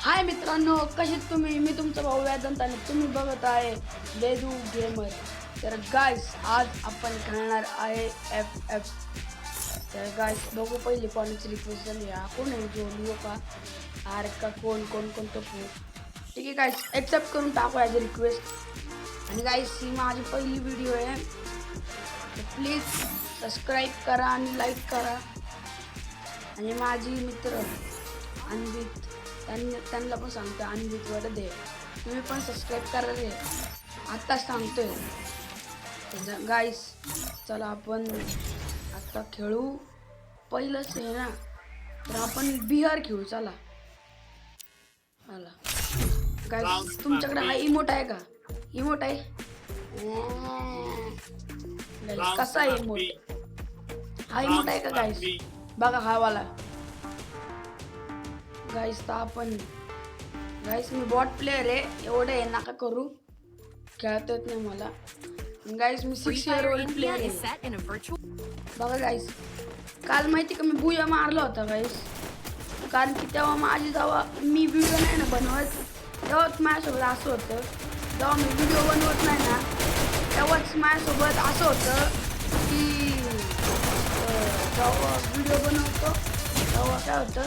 हाय मित्रांनो, कसे तुम्ही? मी तुमचा भाऊ वेदांत आणि तुम्ही बघत आहे वेदू गेमर. तर गाईस, आज आपण खेळणार आहे FF. तर गाईस, बघू पहिले कोणाची रिक्वेस्ट झाली. हा कोण आहे? जो लिओ का आर का कोण कोण कोणतं ठीक आहे गाईस, एक्सेप्ट करून टाकू ॲज अ रिक्वेस्ट. आणि गाईस, ही माझी पहिली व्हिडिओ आहे, तर प्लीज सबस्क्राईब करा आणि लाईक करा. आणि माझी मित्र अन्वित, त्यांना पण सांगतो अन्वितवर दे, तुम्ही पण सबस्क्राईब करा रे, आत्ताच सांगतोय. गाईस, चला आपण आता खेळू. पहिलंच आहे ना, तर आपण बिहार खेळू. चला गाईस, तुमच्याकडे हा इमोट आहे का? इमोट आहे गाईस, कसा आहे इमोट? हा इमोट आहे का गाईस? बघा हा वाला. गाईस, तर आपण गाईस, मी बॉट प्लेअर आहे, एवढं आहे नका करू, खेळता येत नाही मला. गाईस, मी 6 year old प्लेअर आहे. बघा गाईस, काल माहिती का मी बुया मारला होता गाईस, कारण की तेव्हा माझी जेव्हा मी व्हिडिओ नाही ना बनवत, तेव्हाच माझ्यासोबत असं होतं. जेव्हा मी व्हिडिओ बनवत नाही ना, तेव्हाच माझ्यासोबत असं होतं की जेव्हा व्हिडिओ बनवतो तेव्हा काय होतं,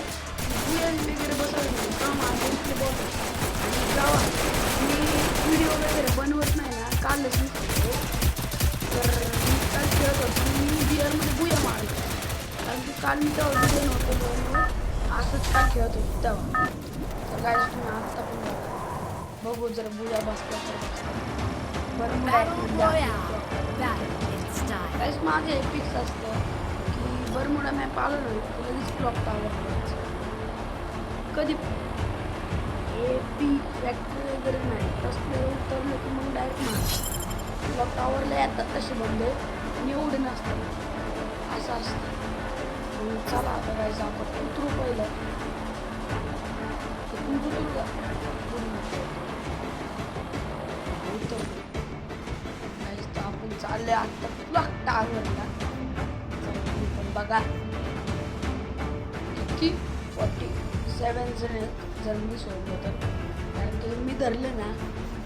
बुया वगैरे बसवत नाही, तेव्हा माझे बॉट. आणि जेव्हा मी व्हिडिओ वगैरे बनवत नाही ना, कालच मी सांगतो, तर मी काय खेळत होतो, मी बिअरमध्ये बुया मारलो, कारण की काल मी तेव्हा व्हिडिओ नव्हतं बनवत, असंच काय खेळत होतो तेव्हा. तर गाईस, तुम्ही आत्ता पण बघू जर बुया बसल्या तर बसल्या. बरं गाईस, माझं हे फिक्स असतं की बरमुडा मॅप आलं ना की लगेच क्लॉक टावर करायचं. कधी फॅक्टरी वगैरे नाही, तसले उतरलं की मग डायरेक्ट मार. क्लॉक टावरला येतात तसे बंदे आणि एवढे नसतात, असं असतं. चला आता गाईस, आपण उतरू पहिलं. उतरू का उतरलो गाईस, तर आपण चालले आता क्लॉक टावरला. पण बघा किती 47 जण जर मी सोडलं तर, कारण की मी धरले ना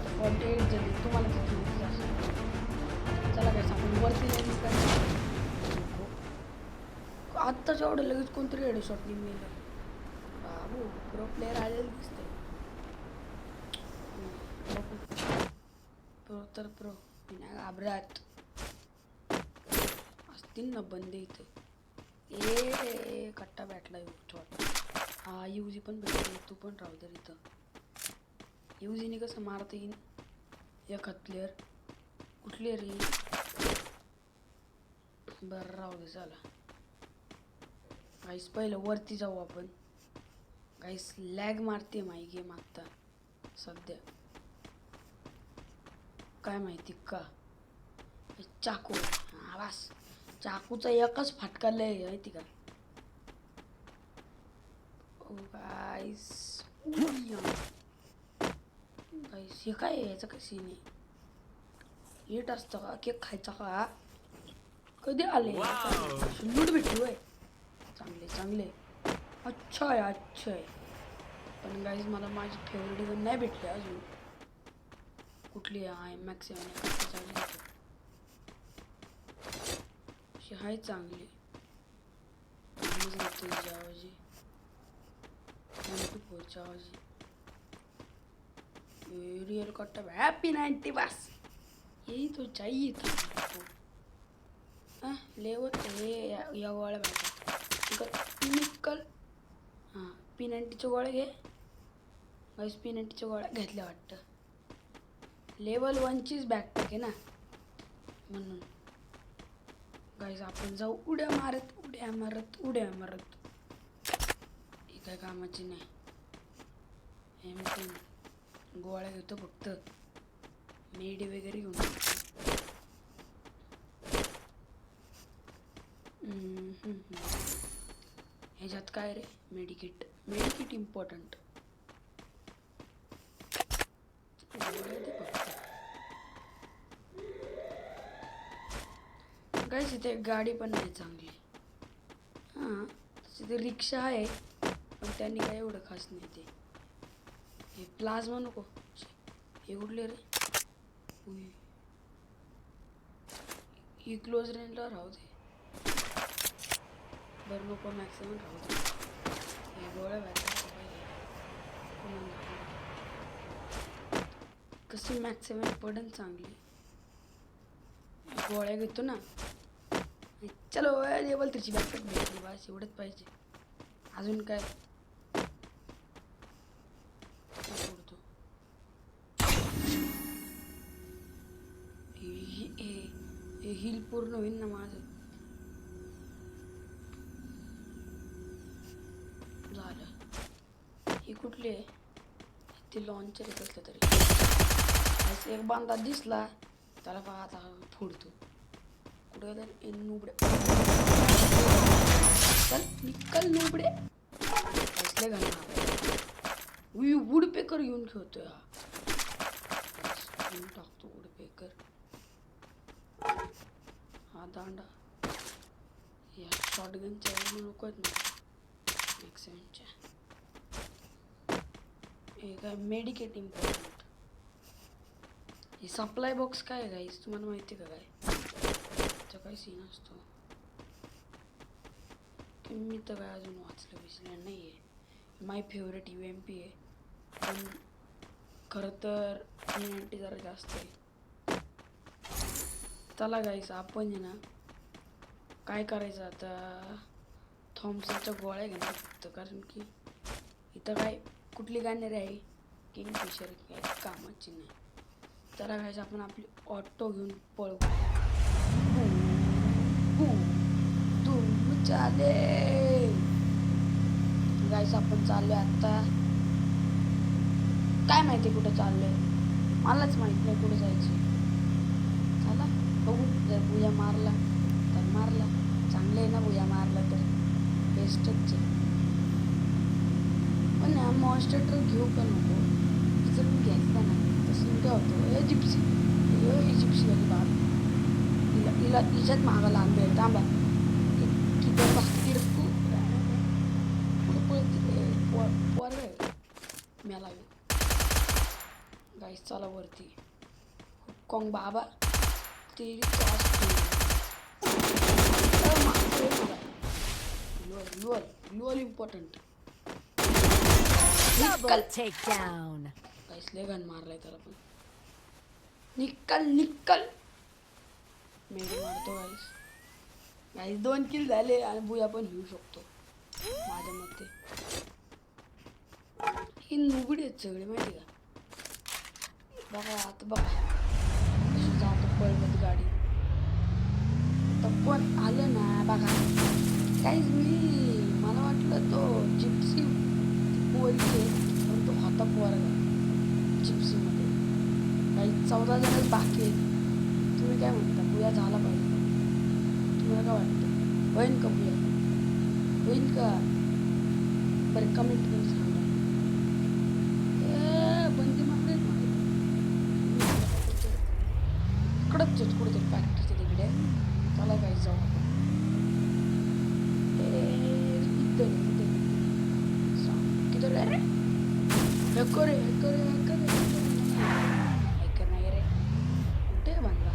तर 48 जण. तुम्हाला किती माहिती असेल. चला काय, आपण वरती नाही काय आत्ताच एवढं लगेच कोणतरी हेडशॉटनी मेलं. बाबू प्रो प्लेअर आलेलं दिसतंय. प्रो तर प्रो, मी नाही घाबरत. असतील ना बंदे इथे. ए कट्टा भेटला शॉट. हा युजी पण भेटली, तू पण राहू दे इथं. युजीने कसं मारता येईन एखाद प्लेअर. कुठली रे? बरं राहू दे, चला गाईस, पहिलं वरती जाऊ आपण. गाईस, लॅग मारते माही गेम आत्ता सध्या, काय माहिती का. चाकू, हा बस, चाकूचा एकच फटका लय माहिती का. ओ गाईस, गाईस हे काय आहे? याचं काय सीन आहे? लेट असतं का? केक खायचा का? कधी आले? लूट भेटली होय. चांगले चांगले, अच्छा आहे अच्छा आहे. पण गाईज, मला माझी फेवरेट इव्हन नाही भेटली अजून. कुठली आहे? मॅक्सिमम अशी आहे चांगली. आवाजी 1 आवाजी रियल कट्टा हैप्पी 90 बस, यही तो चाहिए था. लेवल या गोळ्या भेटा पिनिकल. हां, P90च्या गोळ्या घे गाईस. P90च्या गोळ्या घेतल्या वाटतं. लेवल 1चीच बॅकपॅक आहे ना, म्हणून गाईस आपण जाऊ उड्या मारत उड्या मारत उड्या मारत. ही काय कामाची नाही. हे मी गोळ्या घेतो फक्त, मेडी वगैरे घेऊन. ह्याच्यात काय रे? मेडिकिट. Medikit important. गाईस, इथे गाडी पण नाही चांगली. हां, तिथे रिक्षा आहे, पण त्यांनी काय एवढं खास नाही ते. हे प्लाझ्मा नको. हे कुठले रे? उई. ही क्लोज रेंजला राहू दे. बरं नको मॅक्सिमम राहू दे. हे गोळ्या भेटायचं कशी मॅक्सिमम पडन चांगली. गोळ्या घेतो ना. चलो लेवल 3ची बॅकअप भेटली बस एवढंच पाहिजे. अजून काय सोडतो. हे हिल पूर्ण होईल ना माझं. झालं. ही कुठली आहे? ती लॉन्चर येत असलं तरी एक बांधा दिसला त्याला पाहता फोडतो. कुठे तर नुबडे चल निकल नुबडे असले घालून वूड पेकर घेऊन खेळतोय हा. टाकतो वूड पेकर. हा दांडा या शॉटगनच्या नको आहेत ना मॅक्सिममच्या. हे काय मेडिकेट इम्पॉर्टंट. हे सप्लाय बॉक्स काय आहे गाईस तुम्हाला माहिती का? काय त्याचा काय सीन असतो की मी तर काय अजून वाचलं विसरलं नाही आहे. माय फेवरेट UMP आहे पण खरं तर ENT जरा जास्त आहे. चला गाईस आपण आहे ना काय करायचं आता थॉम्सनच्या गोळ्या घेणार फक्त. कारण की इथं काय कुठली गाणी आहे किंगफिशर काय कामाची नाही. चला गाईस आपण आपली ऑटो घेऊन पळू. धूम चाले गाईस आपण चाललोय आता. काय माहिती कुठं चाललोय मलाच माहित नाही कुठं जायचं. चला बघू. जर बुया मारला तर मारला. चांगलं आहे ना बुया मारला तर बेस्टच आहे. पण मॉन्स्टर ट्रक घेऊ का नको? जर मी घेतला ना तसं काय होतं. हे जिप्सी वाली बाब हिच्यात मागा लहान भेट थांबा किती तिरकू पुढे मला गाईस चला वरती. कॉंग बाबा ते लोअल इम्पॉर्टंट. गाईस लय गन मारलाय त्याला पण. निकल मेरी मारतो गाईस. 2 किल झाले आणि बुया पण घेऊ शकतो माझ्या मते. ही नुबडी आहेत सगळे माहिती का? बघा आता बघा कशी जातो पळवत गाडी. तर पण आलं ना बघा काहीच मला वाटलं तो जिप्सी पोरगी आहे पण तो होता पोरगा जिप्सीमध्ये. काही 14 जणच बाकी आहेत. तुम्ही काय म्हणता बुया झाला पाहिजे? तुम्हाला काय वाटतं होईन का बुया? होईन का? बरं कमेंट करून सांगा. बंदी मारले कडकच कुठेतरी फॅक्टरीच्या तिकडे. चला काही जाऊ आपण. किती रे हॅकर नाही रे कुठे बांधला.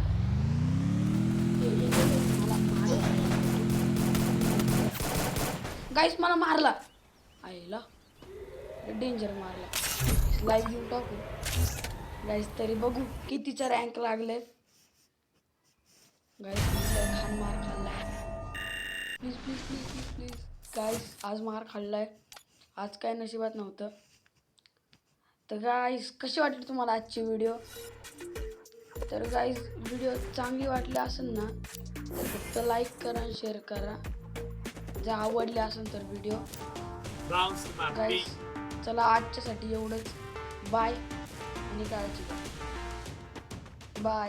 गाईस मला मारला आईला डेंजर मारला. लाईव्ह घेऊन टाकू गाईस तरी बघू कितीचा रँक लागले. गाईस खान मार खाल्लाय. प्लीज गाईस आज मार खाल्लाय. आज काय नशिबात नव्हतं. तर गाईस कशी वाटली तुम्हाला आजची व्हिडिओ? तर गाईस व्हिडिओ चांगली वाटली असेल ना तर फक्त लाईक करा शेअर करा. जर आवडले असेल तर व्हिडिओ गाईस चला आजच्यासाठी एवढंच. बाय आणि काळजी घ्या. बाय.